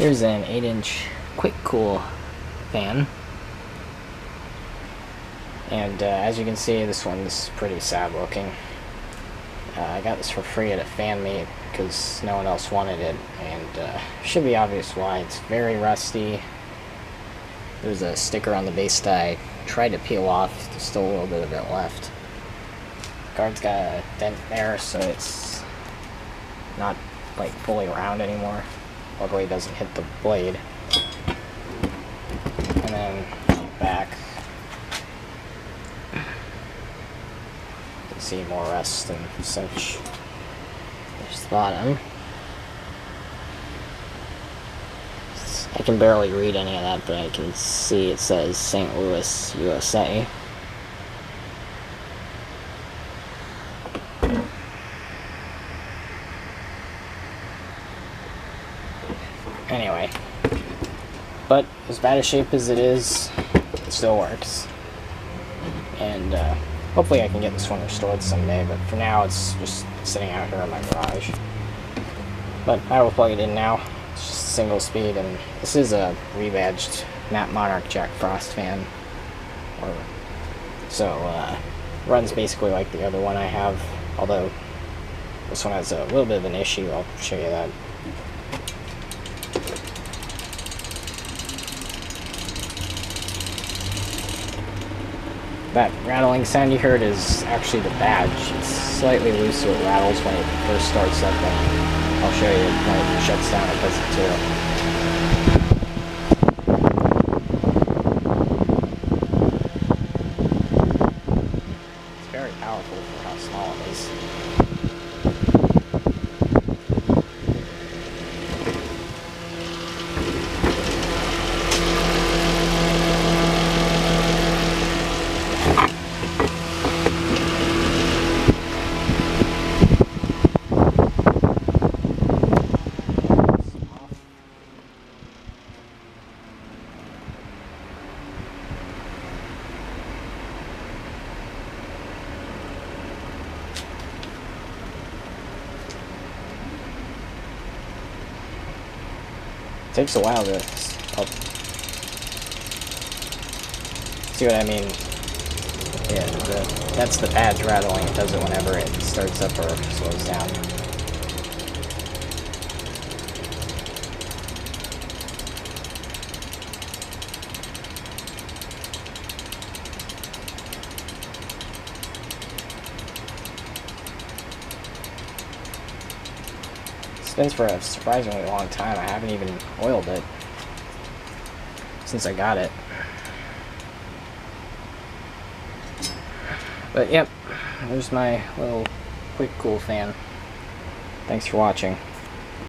Here's an 8-inch Kwik Kool fan, and as you can see, this one's pretty sad looking. I got this for free at a fan meet because no one else wanted it, and should be obvious why. It's very rusty. There's a sticker on the base that I tried to peel off. There's still a little bit of it left. The card's got a dent there, so it's not like fully round anymore. Luckily it doesn't hit the blade. And then back, you can see more rust and such. There's the bottom. I can barely read any of that, but I can see it says St. Louis, USA. Anyway, but as bad a shape as it is, it still works. And hopefully I can get this one restored someday, but for now it's just sitting out here in my garage. But I will plug it in now. It's just single speed, and this is a rebadged Matte Monarch Jack Frost fan. So runs basically like the other one I have, although this one has a little bit of an issue. I'll show you that. That rattling sound you heard is actually the badge. It's slightly loose, so it rattles when it first starts up, and I'll show you when it shuts down, it does it too. It's very powerful for how small it is. It takes a while to see what I mean. Yeah, that's the badge rattling. It does it whenever it starts up or slows down. Spins for a surprisingly long time. I haven't even oiled it since I got it. But yep, there's my little Kwik Kool fan. Thanks for watching.